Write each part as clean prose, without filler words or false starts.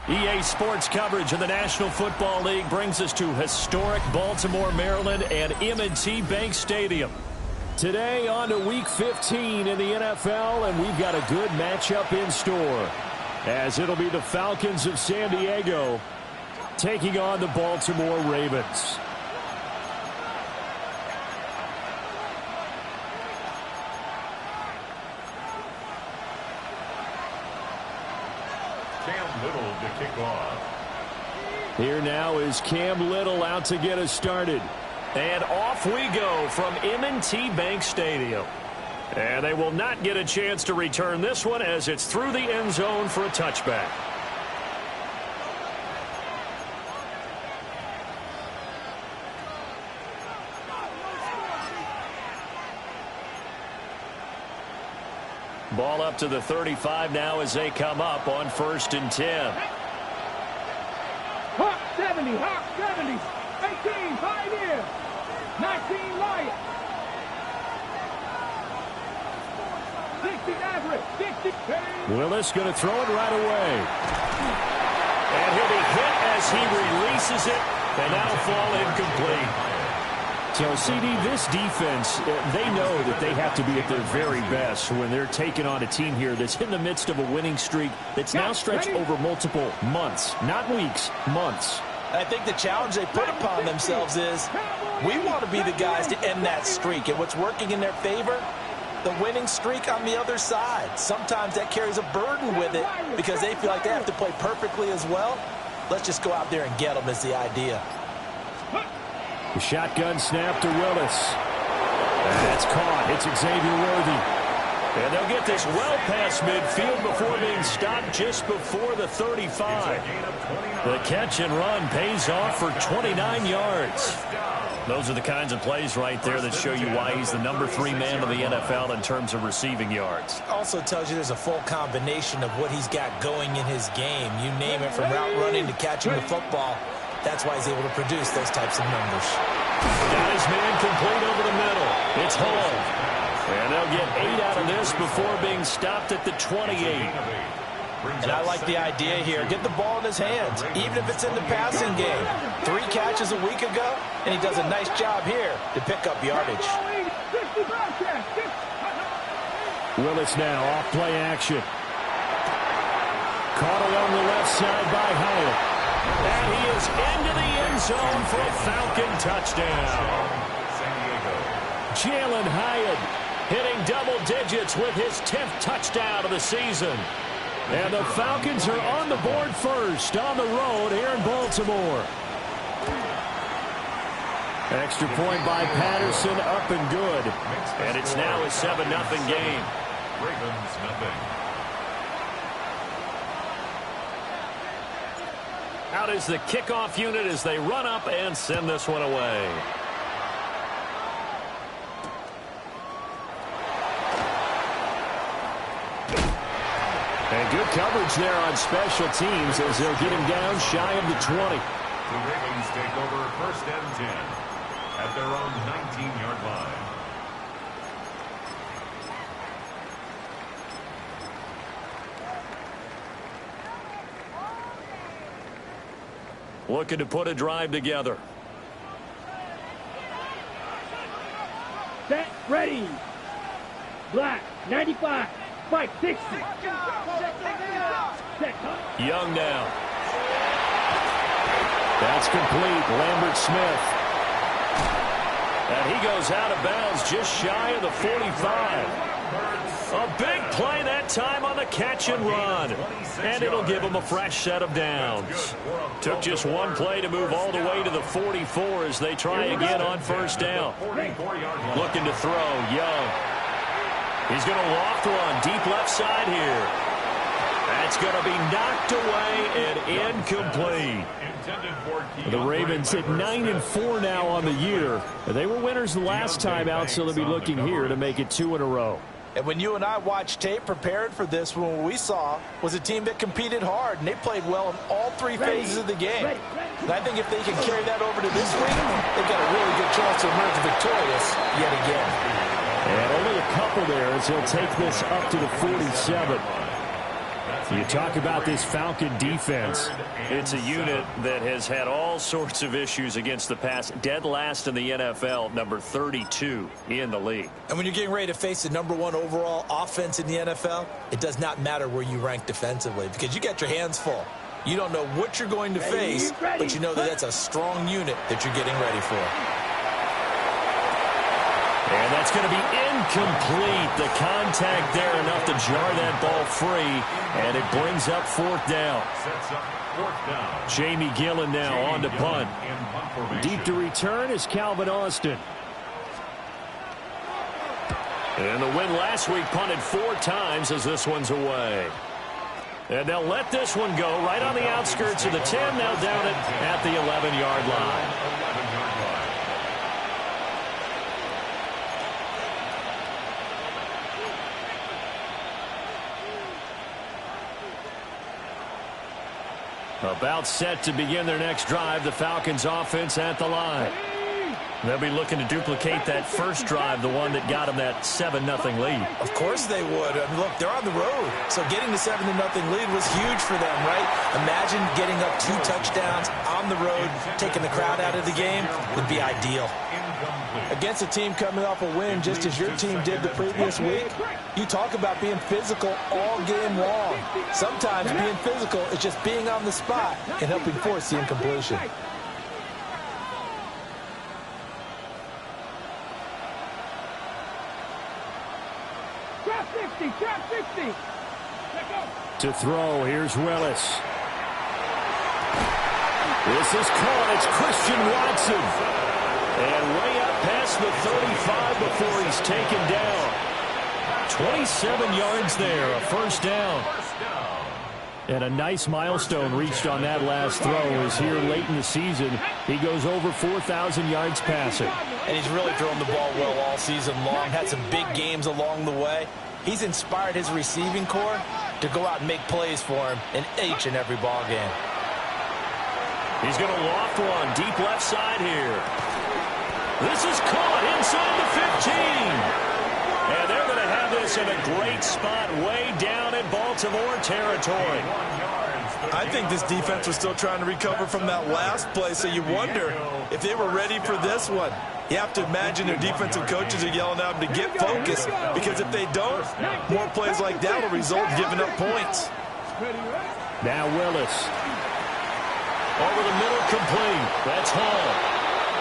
EA Sports coverage of the National Football League brings us to historic Baltimore, Maryland and M&T Bank Stadium. Today on to Week 15 in the NFL, and we've got a good matchup in store, as it'll be the Falcons of San Diego taking on the Baltimore Ravens. Cam Little to kick off. Here now is Cam Little out to get us started. And off we go from M&T Bank Stadium. And they will not get a chance to return this one as it's through the end zone for a touchback. Ball up to the 35 now as they come up on 1st and 10. Hawk 70, Hawk 70, 18, Pioneer, 19, Lion, 60, Everett, 60, Willis going to throw it right away. And he'll be hit as he releases it, and that'll fall incomplete. So, CD, this defense, they know that they have to be at their very best when they're taking on a team here that's in the midst of a winning streak that's now stretched over multiple months, not weeks, months. I think the challenge they put upon themselves is we want to be the guys to end that streak. And what's working in their favor? The winning streak on the other side. Sometimes that carries a burden with it because they feel like they have to play perfectly as well. Let's just go out there and get them is the idea. The shotgun snap to Willis. That's caught. It's Xavier Worthy. And they'll get this well past midfield before being stopped just before the 35. The catch and run pays off for 29 yards. Those are the kinds of plays right there that show you why he's the number 3 man of the NFL in terms of receiving yards. Also tells you there's a full combination of what he's got going in his game. You name it, from route running to catching the football. That's why he's able to produce those types of numbers. Got his man complete over the middle. It's Hall. And they'll get 8 out of this before being stopped at the 28. And I like the idea here. Get the ball in his hands, even if it's in the passing game. 3 catches a week ago, and he does a nice job here to pick up yardage. Willis now off play action. Caught along the left side by Hyatt. And he is into the end zone for a Falcon touchdown. Jalen Hyatt hitting double digits with his 10th touchdown of the season. And the Falcons are on the board first on the road here in Baltimore. Extra point by Patterson, up and good. And it's now a 7-0 game. Ravens nothing. Out is the kickoff unit as they run up and send this one away. And good coverage there on special teams as they'll get him down shy of the 20. The Ravens take over 1st and 10 at their own 19-yard line. Looking to put a drive together. Set, ready. Black, 95, Spike, 60. Young now. That's complete. Lambert Smith. And he goes out of bounds just shy of the 45. A big play that time on the catch and run. And it'll give him a fresh set of downs. Took just one play to move all the way to the 44 as they try again on 1st down. Looking to throw, Young. He's going to loft one deep left side here. That's going to be knocked away and incomplete. The Ravens at 9-4 now on the year. They were winners the last time out, so they'll be looking here to make it 2 in a row. And when you and I watched tape prepared for this, what we saw was a team that competed hard, and they played well in all 3 phases of the game. And I think if they can carry that over to this week, they've got a really good chance to emerge victorious yet again. And only a couple there as he'll take this up to the 47. You talk about this Falcon defense. It's a unit that has had all sorts of issues against the pass. Dead last in the NFL, number 32 in the league. And when you're getting ready to face the #1 overall offense in the NFL, it does not matter where you rank defensively because you got your hands full. You don't know what you're going to face, but you know that that's a strong unit that you're getting ready for. And that's going to be incomplete. The contact there enough to jar that ball free, and it brings up 4th down. Jamie Gillen now on to punt. Deep to return is Calvin Austin. And the win last week punted 4 times as this one's away. And they'll let this one go right on the outskirts of the 10. Now down it at the 11-yard line. About set to begin their next drive, the Falcons offense at the line. They'll be looking to duplicate that first drive, the one that got them that 7-0 lead. Of course they would. I mean, look, they're on the road. So getting the 7-0 lead was huge for them, right? Imagine getting up 2 touchdowns on the road, taking the crowd out of the game would be ideal. Against a team coming off a win just as your team did the previous week, you talk about being physical all game long. Sometimes being physical is just being on the spot and helping force the incompletion. Trap 60. To throw, here's Willis. This is caught. It's Christian Watson. And way up past the 35 before he's taken down. 27 yards there, a 1st down. And a nice milestone reached on that last throw is here late in the season. He goes over 4,000 yards passing. And he's really thrown the ball well all season long. Had some big games along the way. He's inspired his receiving corps to go out and make plays for him in each and every ball game. He's going to loft one deep left side here. This is caught inside the 15. And they're going to have this in a great spot way down in Baltimore territory. I think this defense was still trying to recover from that last play, so you wonder if they were ready for this one. You have to imagine their defensive coaches are yelling at them to get focused, because if they don't, more plays like that will result in giving up points. Now Willis. Over the middle, complete. That's Hall.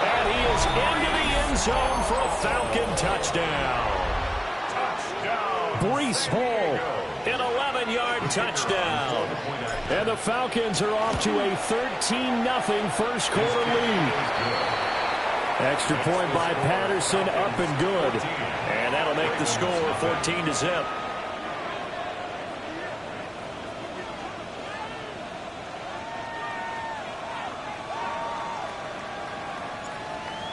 And he is into the end zone for a Falcon touchdown. Breece Hall, an 11-yard touchdown. And the Falcons are off to a 13-0 first quarter lead. Extra point by Patterson, up and good. And that'll make the score 14-0.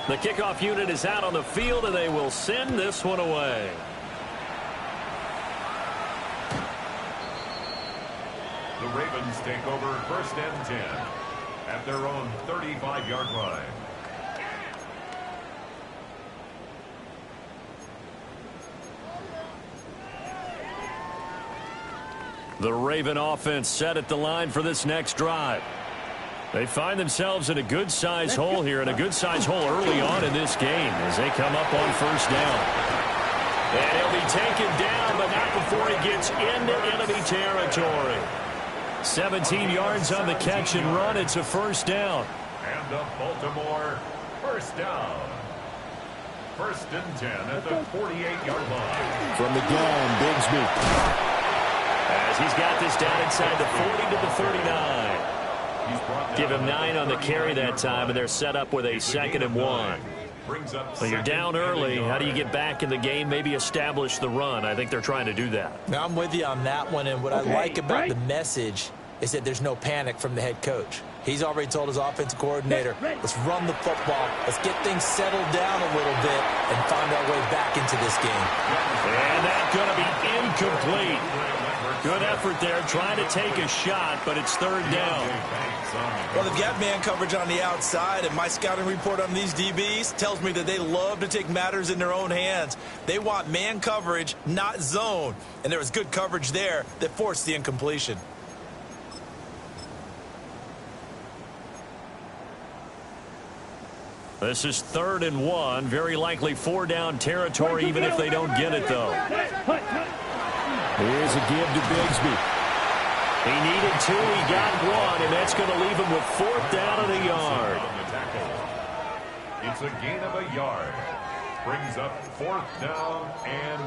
The kickoff unit is out on the field, and they will send this one away. The Ravens take over 1st and 10 at their own 35-yard line. The Raven offense set at the line for this next drive. They find themselves in a good-sized hole here, and a good-sized hole early on in this game as they come up on 1st down. And he'll be taken down, but not before he gets into enemy territory. 17 yards on the catch and run. It's a 1st down. And the Baltimore 1st down. 1st and 10 at the 48-yard line. From the gun, Bigsby. As he's got this down inside the 40 to the 39. Give him 9 on the carry that time, and they're set up with a 2nd and 1. So you're down early. How do you get back in the game? Maybe establish the run. I think they're trying to do that. Now, I'm with you on that one, and what I like about the message is that there's no panic from the head coach. He's already told his offensive coordinator, let's run the football, let's get things settled down a little bit, and find our way back into this game. And that's going to be incomplete. Good effort there, trying to take a shot, but it's third down. Well, they've got man coverage on the outside, and my scouting report on these DBs tells me that they love to take matters in their own hands. They want man coverage, not zone. And there was good coverage there that forced the incompletion. This is 3rd and 1, very likely 4-down territory, even if they don't get it, though. Here's a give to Bigsby. He needed 2, he got 1, and that's going to leave him with 4th down and a yard. It's a gain of a yard. Brings up 4th down and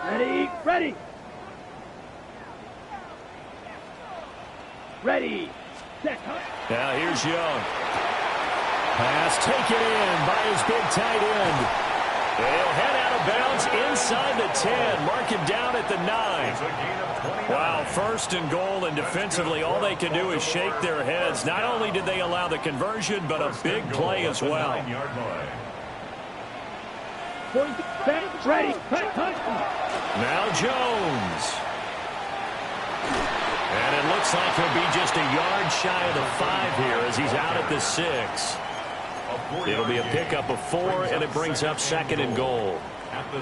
1. Ready, ready. Ready, set, Now here's Young. Pass taken in by his big tight end. They'll head out of bounds inside the 10. Mark him down at the 9. Wow, 1st and goal, and defensively all they can do is shake their heads. Not only did they allow the conversion, but a big play as well. ready, Now Jones. And it looks like he'll be just a yard shy of the 5 here as he's out at the 6. It'll be a pickup of 4, and it brings up 2nd and goal.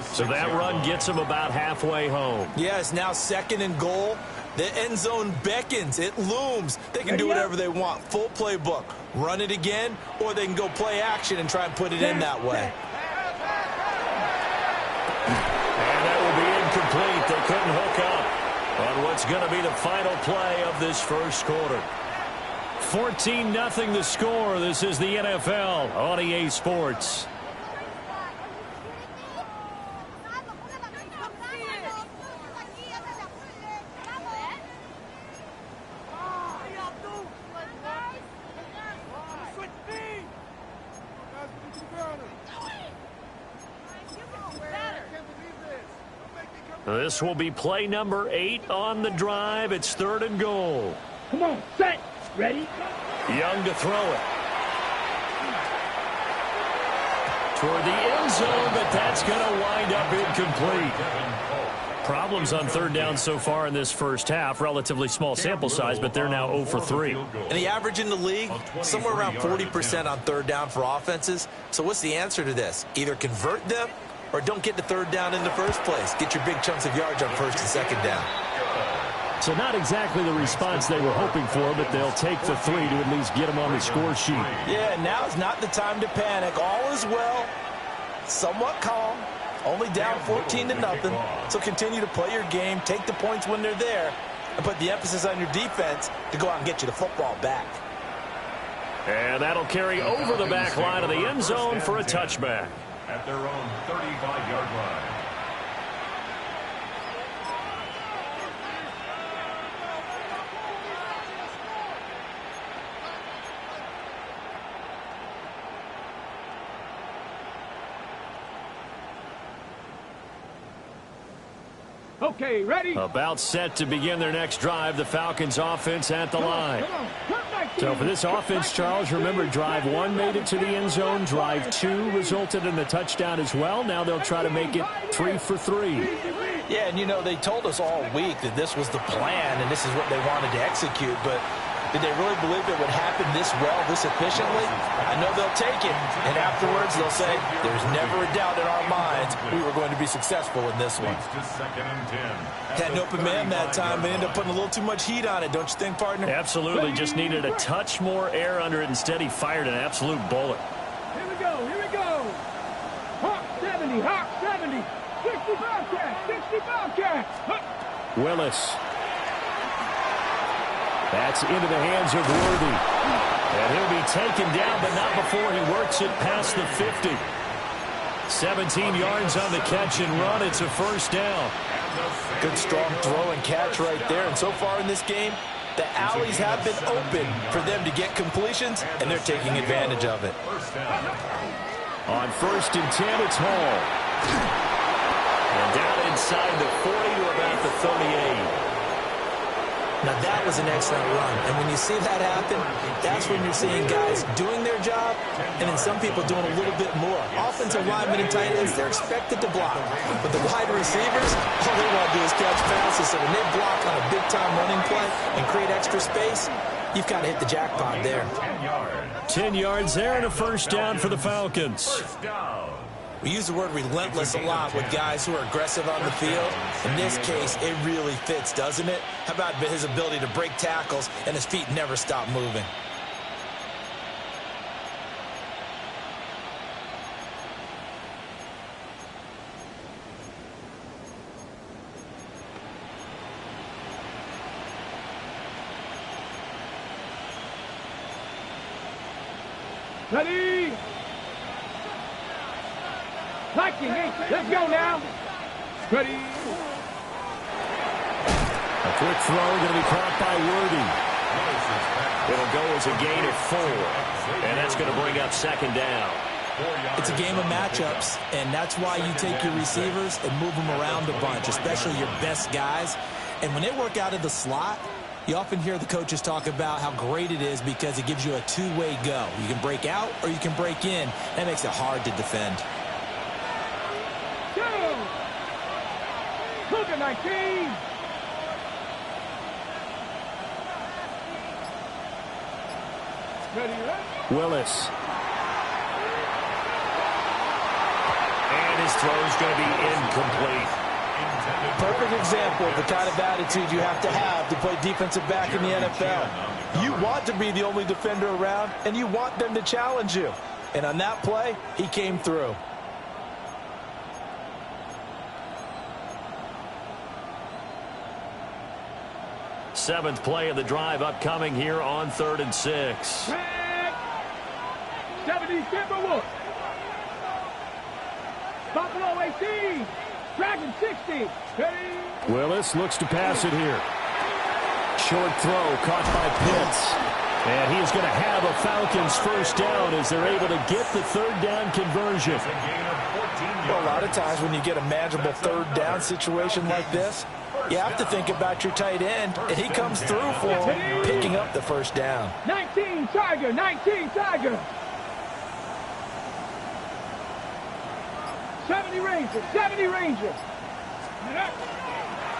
So that run gets him about halfway home. Yeah, it's now 2nd and goal. The end zone beckons. It looms. They can do whatever they want. Full playbook. Run it again, or they can go play action and try and put it in that way. And that will be incomplete. They couldn't hook up on what's going to be the final play of this first quarter. 14-0 the score. This is the NFL on EA Sports. This will be play number 8 on the drive. It's 3rd and goal. Come on, set, ready. Young to throw it. Toward the end zone, but that's going to wind up incomplete. Problems on 3rd down so far in this first half. Relatively small sample size, but they're now 0 for 3. And the average in the league, somewhere around 40% on 3rd down for offenses. So what's the answer to this? Either convert them or don't get the 3rd down in the first place. Get your big chunks of yards on 1st and 2nd down. So not exactly the response they were hoping for, but they'll take the 3 to at least get them on the score sheet. Yeah, now's not the time to panic. All is well. Somewhat calm. Only down 14-0. So continue to play your game, take the points when they're there, and put the emphasis on your defense to go out and get you the football back. And that'll carry over the back line of the end zone for a touchback. At their own 35-yard line. Okay, ready. About set to begin their next drive. The Falcons offense at the line. So for this offense, Charles, remember drive 1 made it to the end zone. Drive 2 resulted in a touchdown as well. Now they'll try to make it 3 for 3. Yeah, and you know, they told us all week that this was the plan and this is what they wanted to execute, but did they really believe it would happen this well, this efficiently? I know they'll take it, and afterwards they'll say, there's never a doubt in our minds we were going to be successful in this one. Had an open man that time, but ended up putting a little too much heat on it, don't you think, partner? Absolutely, just needed a touch more air under it. Instead, he fired an absolute bullet. Here we go, here we go. Hawk 70, Hawk 70. 65 cats, 65 cats. Willis. That's into the hands of Worthy. And he'll be taken down, but not before he works it past the 50. 17 yards on the catch and run. It's a first down. Good strong throw and catch right there. And so far in this game, the alleys have been open for them to get completions, and they're taking advantage of it. On 1st and 10, it's Hall. And down inside the 40 to about the 38. Now, that was an excellent run. And when you see that happen, that's when you're seeing guys doing their job and then some people doing a little bit more. Offensive linemen and tight ends, they're expected to block. But the wide receivers, all they want to do is catch passes. So when they block on a big-time running play and create extra space, you've got to hit the jackpot there. 10 yards there and a first down for the Falcons. First down. We use the word relentless a lot with guys who are aggressive on the field. In this case, it really fits, doesn't it? How about his ability to break tackles and his feet never stop moving? Ready? Liking it. Let's go now. Ready? A quick throw going to be caught by Worthy. It'll go as a gain of 4. And that's going to bring up second down. It's a game of matchups, and that's why you take your receivers and move them around a bunch, especially your best guys. And when they work out of the slot, you often hear the coaches talk about how great it is because it gives you a two-way go. You can break out or you can break in. That makes it hard to defend. Cougar 19. Ready? Willis. And his throw's going to be incomplete. Perfect example of the kind of attitude you have to play defensive back in the NFL. You want to be the only defender around, and you want them to challenge you. And on that play, he came through. Seventh play of the drive upcoming here on 3rd and 6. 70 Timberwolves. Buffalo 18. Dragon 60. Ready? Willis looks to pass it here. Short throw caught by Pitts. And he is going to have a Falcons first down as they're able to get the 3rd down conversion. Well, a lot of times when you get a manageable 3rd down situation like this, you have to think about your tight end, and he comes through for him, picking up the first down. 19 Tiger, 19 Tiger. 70 Rangers, 70 Rangers.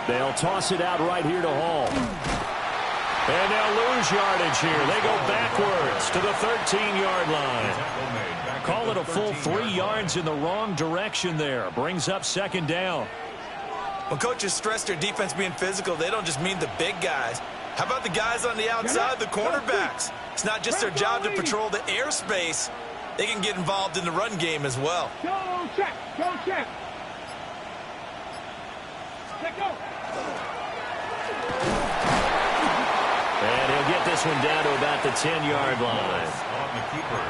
They'll toss it out right here to Hall. And they'll lose yardage here. They go backwards to the 13-yard line. Call it a full 3 yards in the wrong direction there. Brings up second down. When coaches stress their defense being physical, they don't just mean the big guys. How about the guys on the outside, the cornerbacks? It's not just their job to patrol the airspace. They can get involved in the run game as well. Go check, go check. Let go. And he'll get this one down to about the 10-yard line.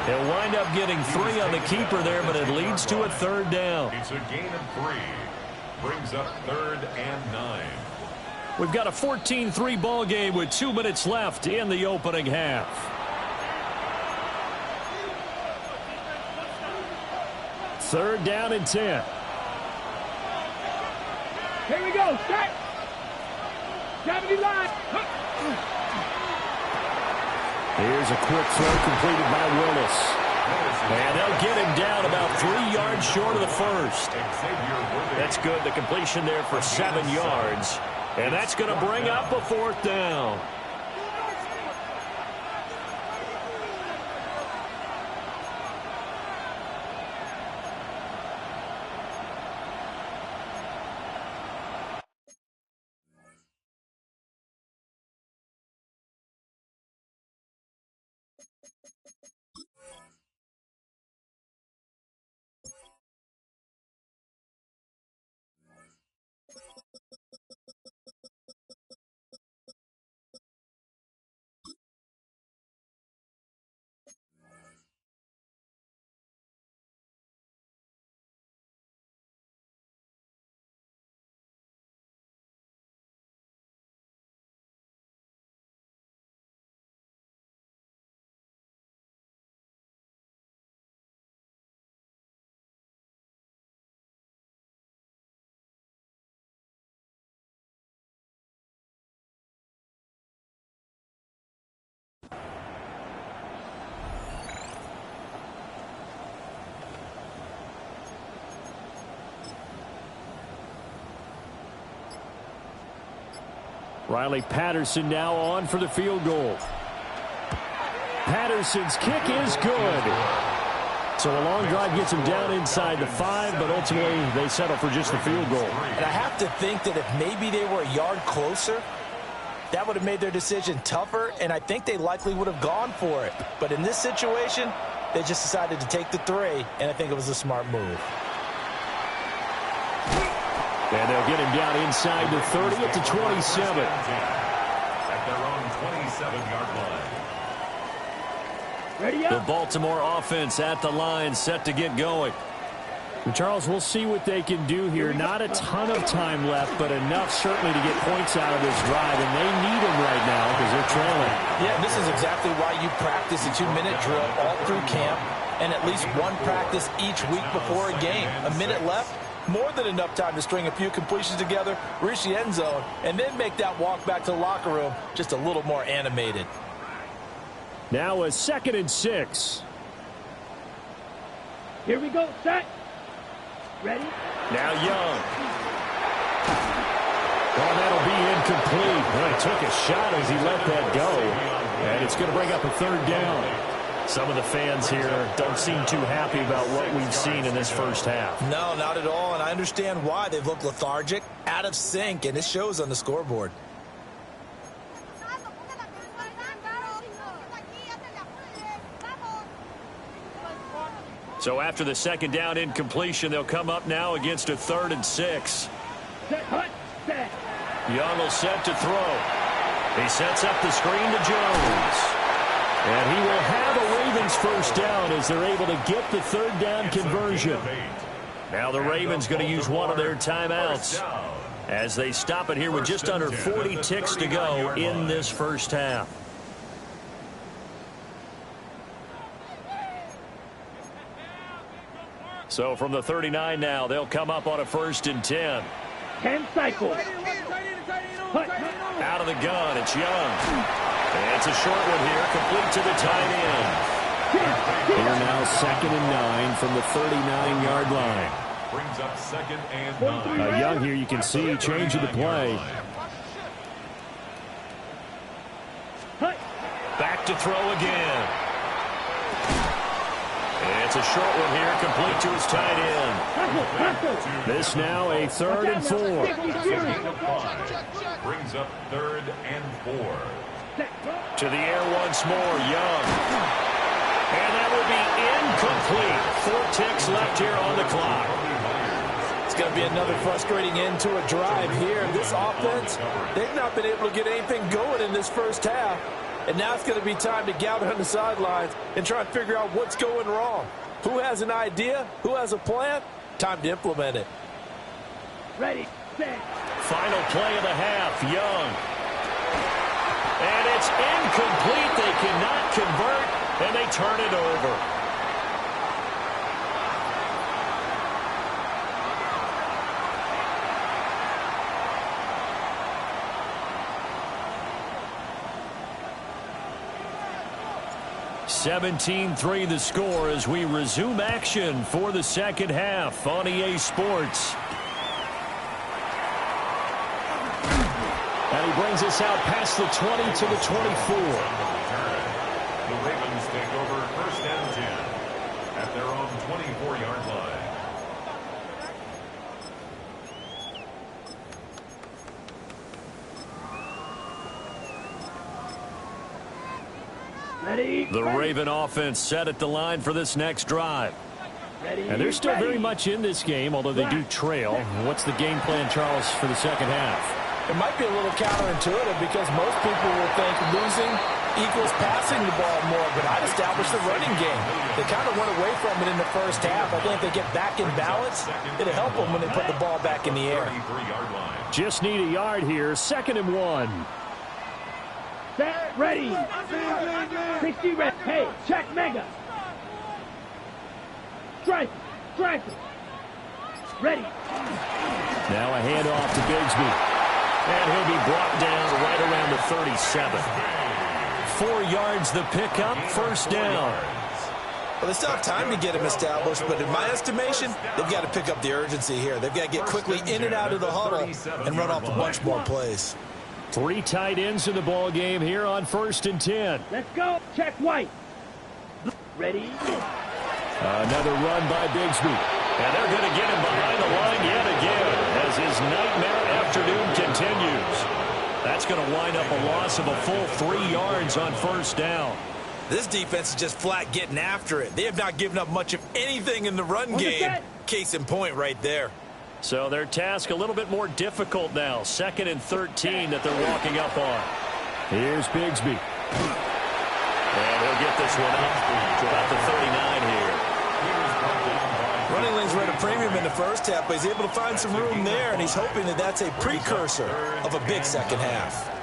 He'll wind up getting 3 on the keeper there, but it leads to a 3rd down. It's a gain of 3. Brings up 3rd and 9. We've got a 14-3 ball game with 2 minutes left in the opening half. Third down and 10. Here we go, set. 70 line. Here's a quick throw completed by Willis. And they'll get him down about 3 yards short of the first. That's good. The completion there for 7 yards. And that's going to bring up a 4th down. Riley Patterson now on for the field goal. Patterson's kick is good. So a long drive gets him down inside the 5, but ultimately they settle for just the field goal. And I have to think that if maybe they were a yard closer, that would have made their decision tougher, and I think they likely would have gone for it. But in this situation, they just decided to take the 3, and I think it was a smart move. And they'll get him down inside the 30 at the 27. At their own 27-yard line. Ready The up. Baltimore offense at the line, set to get going. And Charles, we'll see what they can do here. Not a ton of time left, but enough certainly to get points out of this drive, and they need them right now because they're trailing. Yeah, this is exactly why you practice a 2-minute drill all through camp and at least one practice each week before a game. A minute left, more than enough time to string a few completions together, reach the end zone, and then make that walk back to the locker room just a little more animated. Now a 2nd and 6. Here we go. Set. Ready? Now Young. Well, that'll be incomplete. Well, he took a shot as he let that go. And it's going to bring up a 3rd down. Some of the fans here don't seem too happy about what we've seen in this first half. No, not at all, and I understand why. They've looked lethargic, out of sync, and it shows on the scoreboard. So after the 2nd down incompletion, they'll come up now against a 3rd and 6. Set. Hut. Set. Young will set to throw. He sets up the screen to Jones. And he will have a Ravens first down as they're able to get the 3rd down conversion. Now the Ravens going to use one of their timeouts as they stop it here with just under 40 ticks to go in this first half. So from the 39 now, they'll come up on a 1st and 10. 10 cycles. Hut. Out of the gun, it's Young. And it's a short one here, complete to the tight end. Here now 2nd and 9 from the 39-yard line. Brings up 2nd and 9. Young here, you can see changing the play. Hut. Back to throw again. It's a short one here, complete to his tight end. This now a 3rd and 4. Brings up 3rd and 4. To the air once more, Young. And that will be incomplete. 4 ticks left here on the clock. It's going to be another frustrating end to a drive here. This offense, they've not been able to get anything going in this first half. And now it's going to be time to gather on the sidelines and try and figure out what's going wrong. Who has an idea? Who has a plan? Time to implement it. Ready. Set. Final play of the half, Young. And it's incomplete. They cannot convert, and they turn it over. (17-3) the score as we resume action for the second half on EA Sports. And he brings us out past the 20 to the 24. The Ravens take over 1st and 10 at their own 24-yard line. Ready. The Raven offense set at the line for this next drive. Ready. And they're still very much in this game, although they do trail. What's the game plan, Charles, for the second half? It might be a little counterintuitive because most people will think losing equals passing the ball more, but I'd establish the running game. They kind of went away from it in the first half. I think if they get back in balance, it'll help them when they put the ball back in the air. 33-yard line. Just need a yard here. 2nd and 1. Set. Ready. 60 ready. Hey, check mega. Strike. Strike. Ready. Now a handoff to Bigsby. And he'll be brought down right around the 37. 4 yards the pickup, 1st down. Well, they still have time to get him established, but in my estimation, they've got to pick up the urgency here. They've got to get quickly in and out of the huddle and run off a bunch more plays. Three tight ends in the ball game here on 1st and 10. Let's go. Check white. Ready? Another run by Bigsby. And they're going to get him behind the line yet again as his nightmare afternoon continues. That's going to wind up a loss of a full 3 yards on 1st down. This defense is just flat getting after it. They have not given up much of anything in the run game. Case in point right there. So their task a little bit more difficult now. 2nd and 13 that they're walking up on. Here's Bigsby. And he'll get this one up to about the 39 here. Running lanes were at a premium in the first half, but he's able to find some room there, and he's hoping that that's a precursor of a big second half.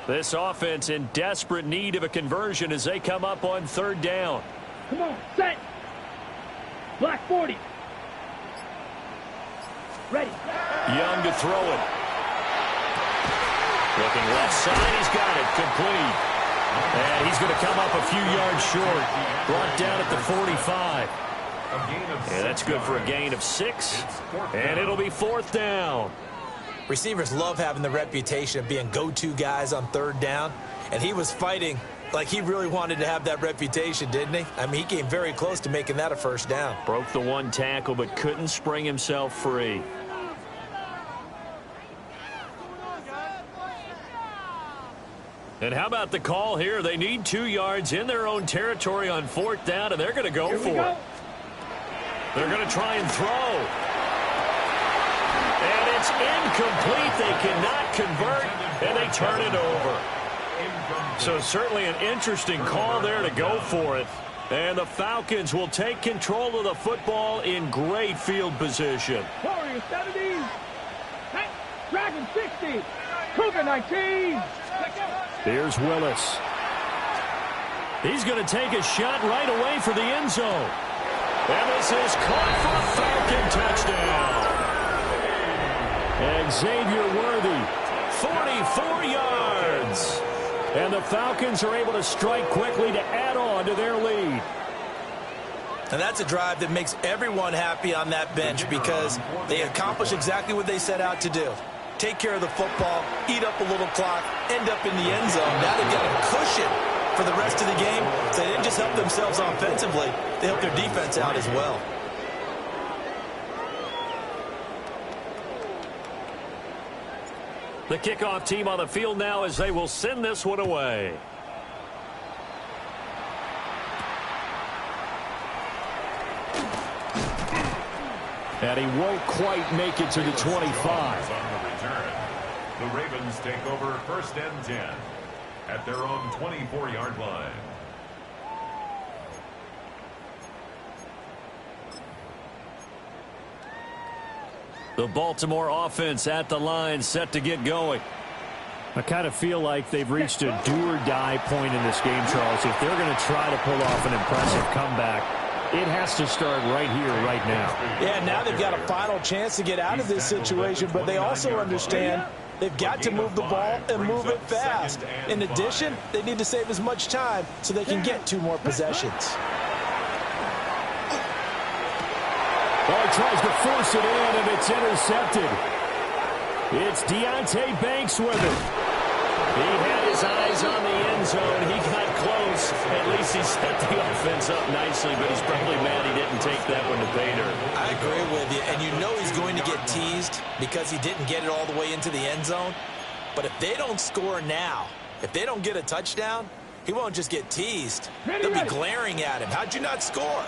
This offense in desperate need of a conversion as they come up on 3rd down. Come on, set. Black 40. Ready. Young to throw it. Looking left side, he's got it. Complete. And he's going to come up a few yards short. Brought down at the 45. And that's good for a gain of 6. And it'll be 4th down. Receivers love having the reputation of being go-to guys on 3rd down, and he was fighting like he really wanted to have that reputation, didn't he? I mean, he came very close to making that a 1st down. Broke the 1 tackle, but couldn't spring himself free. And how about the call here? They need 2 yards in their own territory on 4th down, and they're going to go for it. They're going to try and throw. And it's incomplete. They cannot convert, and they turn it over. So certainly an interesting call there to go for it. And the Falcons will take control of the football in great field position. Warrior 70. Hey, Dragon 60. Cougar 19. Here's Willis. He's going to take a shot right away for the end zone. And this is caught for a Falcon touchdown. Xavier Worthy, 44 yards. And the Falcons are able to strike quickly to add on to their lead. And that's a drive that makes everyone happy on that bench because they accomplish exactly what they set out to do. Take care of the football, eat up a little clock, end up in the end zone. Now they've got a cushion for the rest of the game. So they didn't just help themselves offensively, they helped their defense out as well. The kickoff team on the field now as they will send this one away. And he won't quite make it to the 25. The Ravens take over 1st and 10 at their own 24-yard line. The Baltimore offense at the line, set to get going. I kind of feel like they've reached a do-or-die point in this game, Charles. If they're going to try to pull off an impressive comeback, it has to start right here, right now. Yeah, now they've got a final chance to get out of this situation, but they also understand they've got to move the ball and move it fast. In addition, they need to save as much time so they can get 2 more possessions. Well, he tries to force it in, and it's intercepted. It's Deonte Banks with it. He had his eyes on the end zone. He got close. At least he set the offense up nicely, but he's probably mad he didn't take that one to Bader. I agree with you, and you know he's going to get teased because he didn't get it all the way into the end zone. But if they don't score now, if they don't get a touchdown, he won't just get teased. They'll be glaring at him. How'd you not score?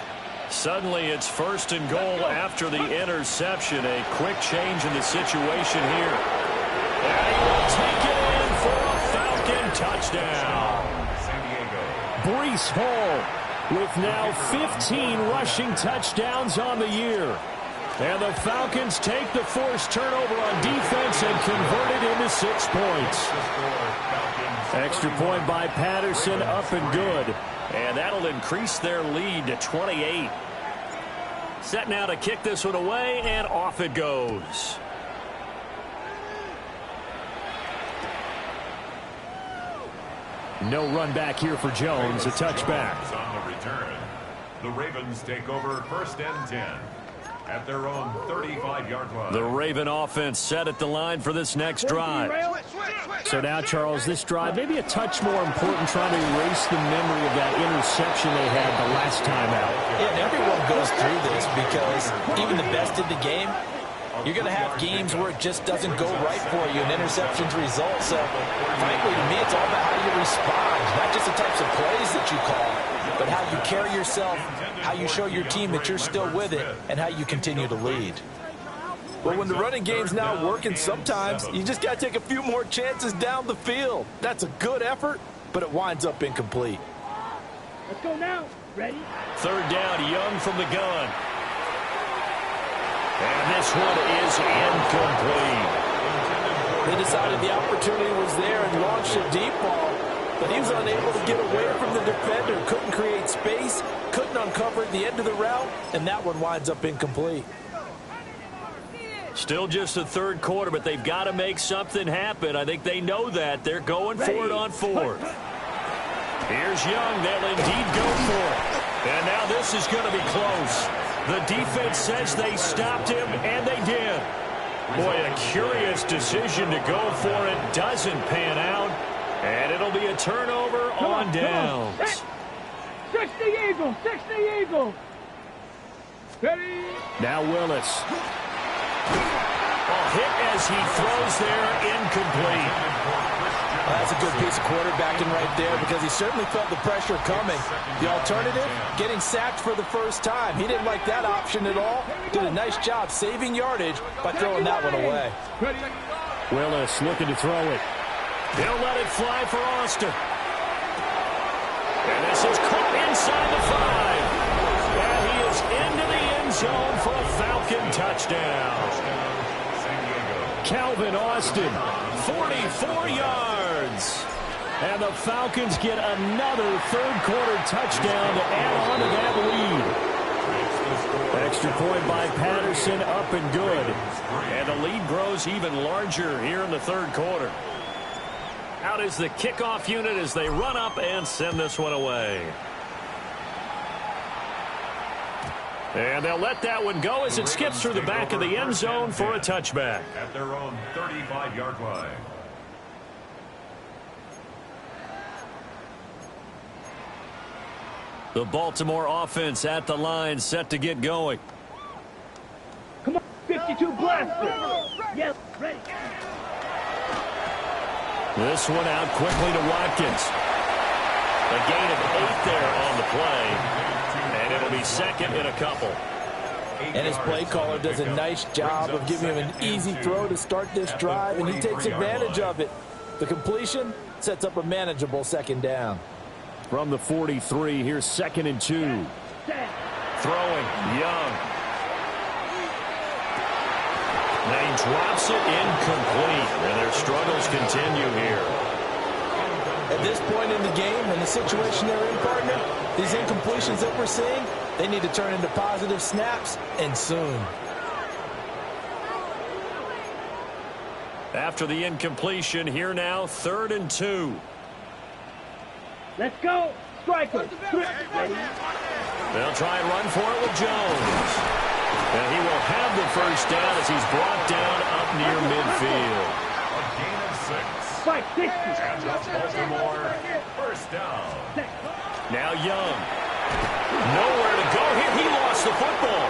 Suddenly it's 1st and goal after the interception. A quick change in the situation here. And he will take it in for a Falcon touchdown. Breece Hall with now 15 rushing touchdowns on the year. And the Falcons take the forced turnover on defense and convert it into 6 points. Extra point by Patterson, up and good. And that'll increase their lead to 28. Set now to kick this one away, and off it goes. No run back here for Jones. A touchback. On the return, the Ravens take over 1st and 10 at their own 35-yard line. The Raven offense set at the line for this next drive. So now, Charles, this drive maybe a touch more important, trying to erase the memory of that interception they had the last time out. Yeah, and everyone goes through this because even the best in the game, you're going to have games where it just doesn't go right for you and interceptions result. So, frankly, to me, it's all about how you respond, not just the types of plays that you call, but how you carry yourself, how you show your team that you're still with it, and how you continue to lead. But when the running game's not working, sometimes you just got to take a few more chances down the field. That's a good effort, but it winds up incomplete. Let's go now. Ready? 3rd down, Young from the gun. And this one is incomplete. They decided the opportunity was there and launched a deep ball, but he was unable to get away from the defender, couldn't create space, couldn't uncover at the end of the route, and that one winds up incomplete. Still just the 3rd quarter, but they've got to make something happen. I think they know that. They're going for it on 4th. Here's Young. They'll indeed go for it. And now this is going to be close. The defense says they stopped him, and they did. Boy, a curious decision to go for it. Doesn't pan out. And it'll be a turnover on downs. 60 Eagles, 60 Eagles. Ready? Now Willis. A hit as he throws there, incomplete. That's a good piece of quarterbacking right there because he certainly felt the pressure coming. The alternative, getting sacked for the first time. He didn't like that option at all. Did a nice job saving yardage by throwing that one away. Willis looking to throw it. He'll let it fly for Austin. And this is caught inside the 5. And he is into the end zone for a Falcon touchdown. Calvin Austin, 44 yards. And the Falcons get another 3rd quarter touchdown to add on to that lead. Extra point by Patterson, up and good. And the lead grows even larger here in the 3rd quarter. Out is the kickoff unit as they run up and send this one away. And they'll let that one go as it skips through the back of the end zone for a touchback. At their own 35-yard line. The Baltimore offense at the line, set to get going. Come on, 52 blaster. Yes, ready. This one out quickly to Watkins. A gain of 8 there on the play. And it'll be 2nd and a couple. And his play caller does a nice job of giving him an easy throw to start this drive, and he takes advantage of it. The completion sets up a manageable 2nd down. From the 43, here's 2nd and 2. Throwing, Young. Now he drops it incomplete, and their struggles continue here. At this point in the game and the situation they're in, partner, these incompletions that we're seeing, they need to turn into positive snaps, and soon. After the incompletion, here now, 3rd and 2. Let's go. Striker. They'll try and run for it with Jones. And he will have the 1st down as he's brought down up near midfield. A gain of 6. Spike 60. And the Baltimore 1st down. Now Young. Nowhere to go here. He lost the football.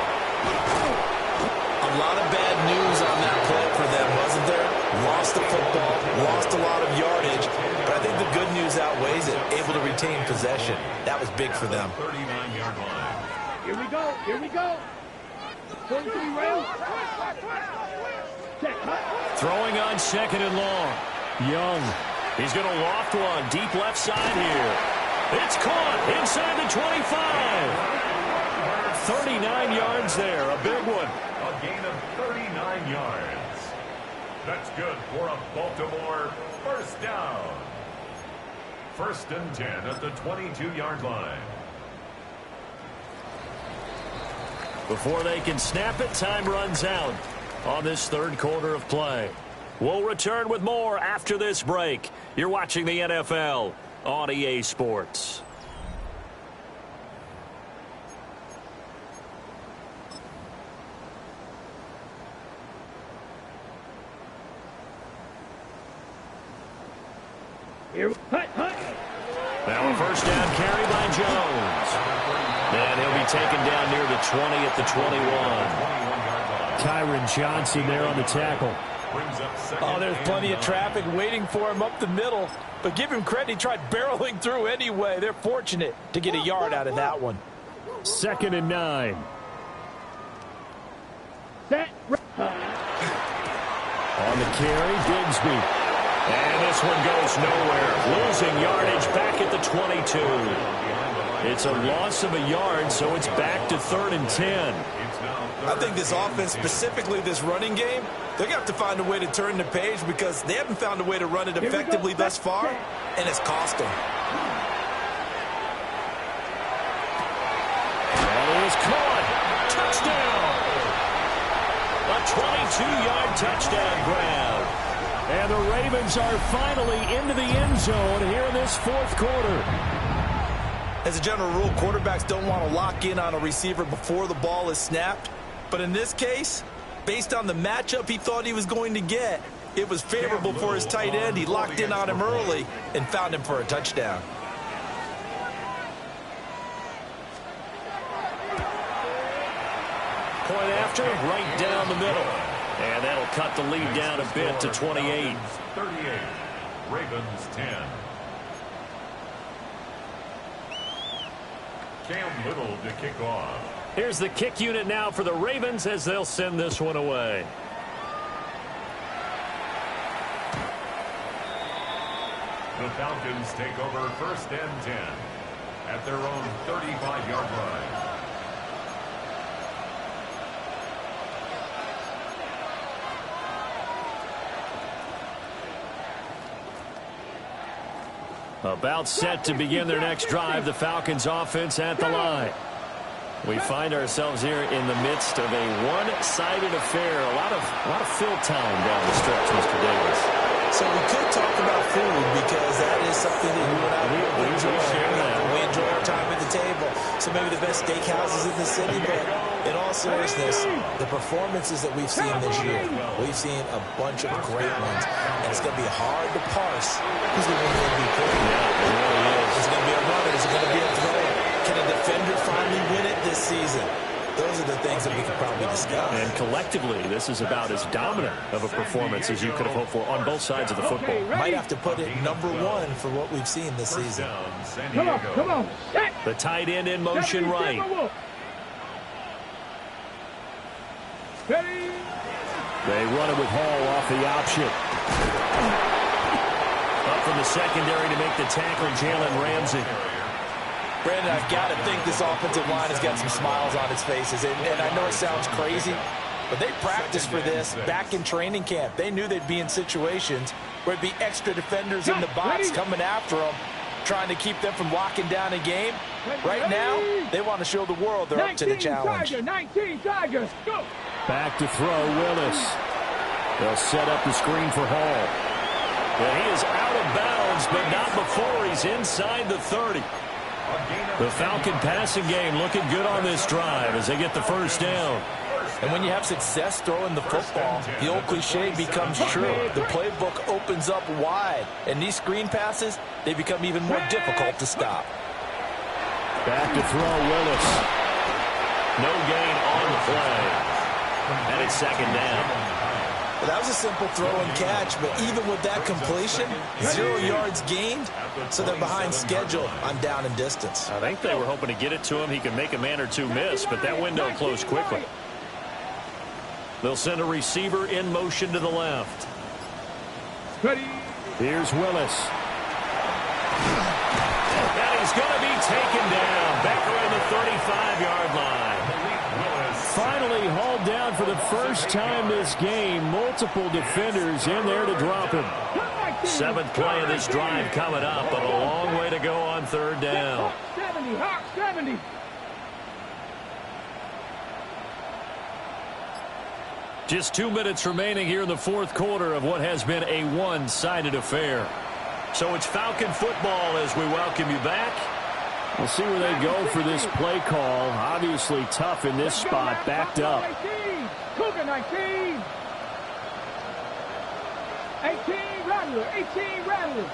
A lot of bad news on that play for them, wasn't there? Lost the football, lost a lot of yardage, but I think the good news outweighs it. Able to retain possession. That was big for them. 39-yard line. Here we go. Here we go. Going to be railed. Throwing on 2nd and long. Young. He's going to loft one deep left side here. It's caught inside the 25. 39 yards there. A big one. A gain of 39 yards. That's good for a Baltimore 1st down. 1st and 10 at the 22-yard line. Before they can snap it, time runs out on this 3rd quarter of play. We'll return with more after this break. You're watching the NFL on EA Sports. Now a first down carry by Jones. And he'll be taken down near the 20 at the 21. Tyron Johnson there on the tackle. Oh, there's plenty of traffic waiting for him up the middle. But give him credit, he tried barreling through anyway. They're fortunate to get a yard out of that one. 2nd and 9. On the carry, Bigsby. And this one goes nowhere. Losing yardage back at the 22. It's a loss of a yard, so it's back to 3rd and 10. I think this offense, specifically this running game, they're going to have to find a way to turn the page because they haven't found a way to run it effectively thus far, and it's cost them. Ball is caught. Touchdown. A 22-yard touchdown grab. And the Ravens are finally into the end zone here in this 4th quarter. As a general rule, quarterbacks don't want to lock in on a receiver before the ball is snapped. But in this case, based on the matchup he thought he was going to get, it was favorable for his tight end. He locked in on him early and found him for a touchdown. Point after, right down the middle. And that'll cut the lead down a bit to 28. 38. Ravens 10. Cam Little to kick off. Here's the kick unit now for the Ravens as they'll send this one away. The Falcons take over 1st and 10 at their own 35-yard line. About set to begin their next drive, the Falcons offense at the line. We find ourselves here in the midst of a one-sided affair. A lot of fill time down the stretch, Mr. Davis. So we could talk about food because that is something that you and I we enjoy. share that. We enjoy our time at the table. So maybe the best steakhouses in the city, but in all seriousness, the performances that we've seen this year, we've seen a bunch of great ones, and it's going to be hard to parse who's going to win the MVP. Yeah, it really is. Is it going to be a runner? Is it going to be a thrower? Can a defender finally win it this season? Those are the things that we could probably discuss. And collectively, this is about as dominant of a performance as you could have hoped for on both sides of the football. Might have to put it number 1 for what we've seen this season. Come on. The tight end in motion right. Ready? They run it with Hall off the option. Up from the secondary to make the tackle, Jalen Ramsey. Brandon, I've got to think this offensive line has got some smiles on its faces. And I know it sounds crazy, but they practiced for this back in training camp. They knew they'd be in situations where it'd be extra defenders in the box coming after them, trying to keep them from locking down a game. Right now, they want to show the world they're up to the challenge. 19 Tigers, go! Back to throw, Willis. They'll set up the screen for Hall. Well, he is out of bounds, but not before he's inside the 30. The Falcon passing game looking good on this drive as they get the first down. And when you have success throwing the football, the old cliche becomes true. The playbook opens up wide, and these screen passes, they become even more difficult to stop. Back to throw, Willis. No gain on the play. And it's 2nd down. Well, that was a simple throw and catch, but even with that completion, 0 yards gained, so they're behind schedule on down and distance. I think they were hoping to get it to him. He could make a man or two miss, but that window closed quickly. They'll send a receiver in motion to the left. Ready? Here's Willis. And he's going to be taken down. Back around the 35-yard line. Finally hauled down for the first time this game. Multiple defenders in there to drop him. 7th play of this drive coming up, but a long way to go on 3rd down. 70, Hawk 70. Just 2 minutes remaining here in the 4th quarter of what has been a one-sided affair. So it's Falcon football as we welcome you back. We'll see where they go for this play call. Obviously tough in this spot, backed up. 18, 19. 18, Rattler. 18, Rattler.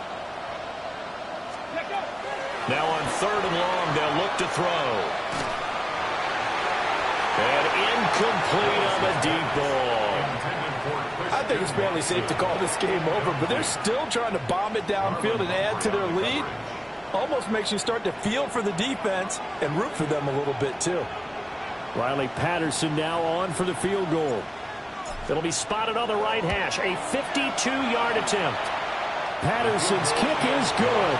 Now on 3rd and long, they'll look to throw. And incomplete on the deep ball. I think it's fairly safe to call this game over, but they're still trying to bomb it downfield and add to their lead. Almost makes you start to feel for the defense and root for them a little bit too. Riley Patterson now on for the field goal. It'll be spotted on the right hash. A 52-yard attempt. Patterson's kick is good.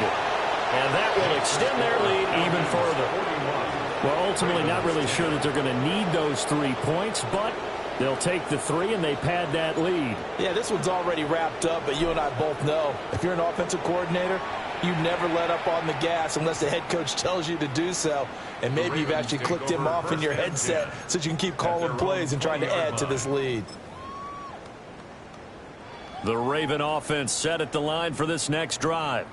And that will extend their lead even further. Well, ultimately not really sure that they're going to need those 3 points, but they'll take the 3 and they pad that lead. Yeah, this one's already wrapped up, but you and I both know if you're an offensive coordinator, you never let up on the gas unless the head coach tells you to do so. And maybe you've actually clicked him off in your headset so you can keep calling plays and trying to add to this lead. The Raven offense set at the line for this next drive.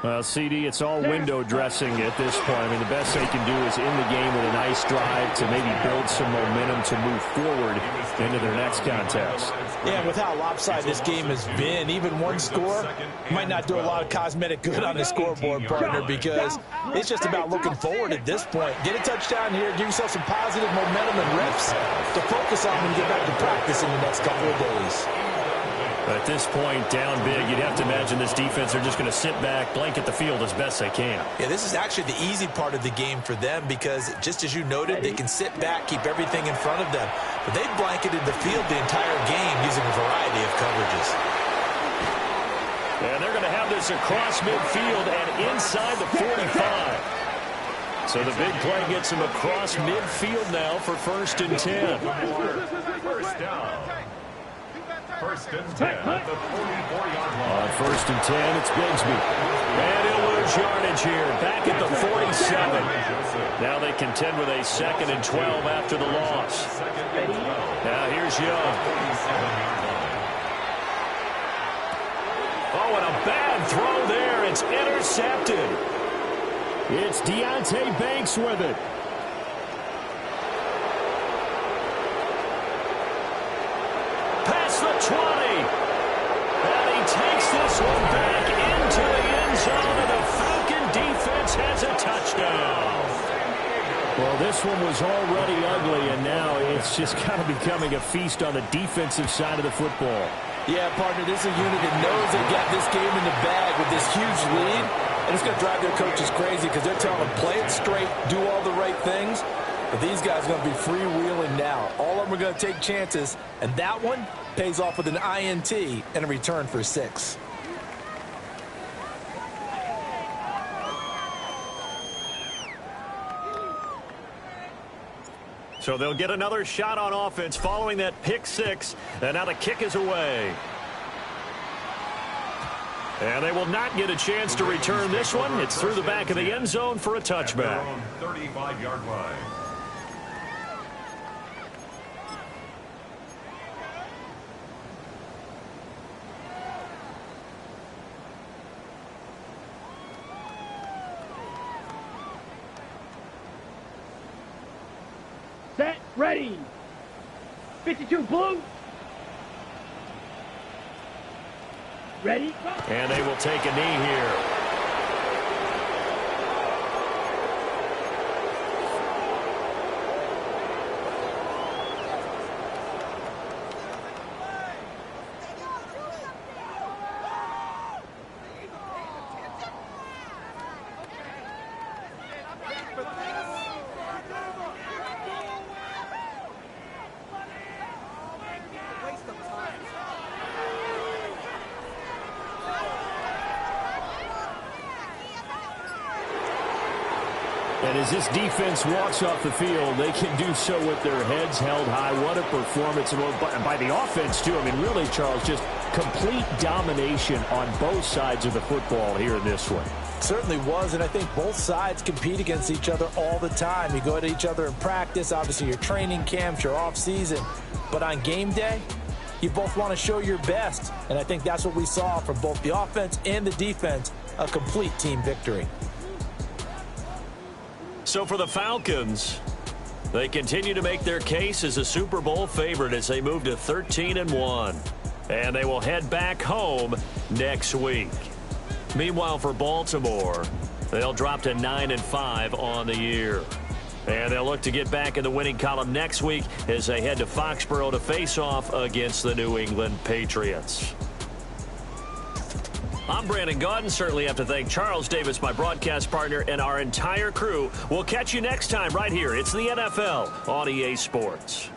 Well, CD, it's all window dressing at this point. I mean, the best they can do is end the game with a nice drive to maybe build some momentum to move forward into their next contest. Yeah, with how lopsided this game has been, even one score might not do a lot of cosmetic good on the scoreboard, partner, because it's just about looking forward at this point. Get a touchdown here, give yourself some positive momentum and reps to focus on when you get back to practice in the next couple of days. At this point, down big, you'd have to imagine this defense are just going to sit back, blanket the field as best they can. Yeah, this is actually the easy part of the game for them because, just as you noted, they can sit back, keep everything in front of them. But they've blanketed the field the entire game using a variety of coverages. And they're going to have this across midfield and inside the 45. So the big play gets them across midfield now for 1st and 10. First down. 1st and 10 at the 44-yard line. On 1st and 10, it's Bigsby. And he'll lose yardage here. Back at the 47. Now they contend with a 2nd and 12 after the loss. Now here's Young. Oh, and a bad throw there. It's intercepted. It's Deonte Banks with it. Past the 20. And he takes this one back into the end zone, and the Falcon defense has a touchdown. Well, this one was already ugly, and now it's just kind of becoming a feast on the defensive side of the football. Yeah, partner, this is a unit that knows they got this game in the bag with this huge lead, and it's going to drive their coaches crazy because they're telling them, play it straight, do all the right things. But these guys are going to be freewheeling now. All of them are going to take chances, and that one pays off with an INT and a return for 6. So they'll get another shot on offense following that pick 6, and now the kick is away. And they will not get a chance to return this one. It's through the back of the end zone for a touchback. 35-yard line. Set, ready. 52 blue. Ready, go. And they will take a knee here. And as this defense walks off the field, they can do so with their heads held high. What a performance. And by the offense, too. I mean, really, Charles, just complete domination on both sides of the football here in this one. Certainly was, and I think both sides compete against each other all the time. You go at each other in practice, obviously your training camps, your off season. But on game day, You both want to show your best, and I think that's what we saw from both the offense and the defense, a complete team victory. So for the Falcons, they continue to make their case as a Super Bowl favorite as they move to 13-1. And they will head back home next week. Meanwhile, for Baltimore, they'll drop to 9-5 on the year. And they'll look to get back in the winning column next week as they head to Foxborough to face off against the New England Patriots. I'm Brandon Gaudin. Certainly have to thank Charles Davis, my broadcast partner, and our entire crew. We'll catch you next time right here. It's the NFL on EA Sports.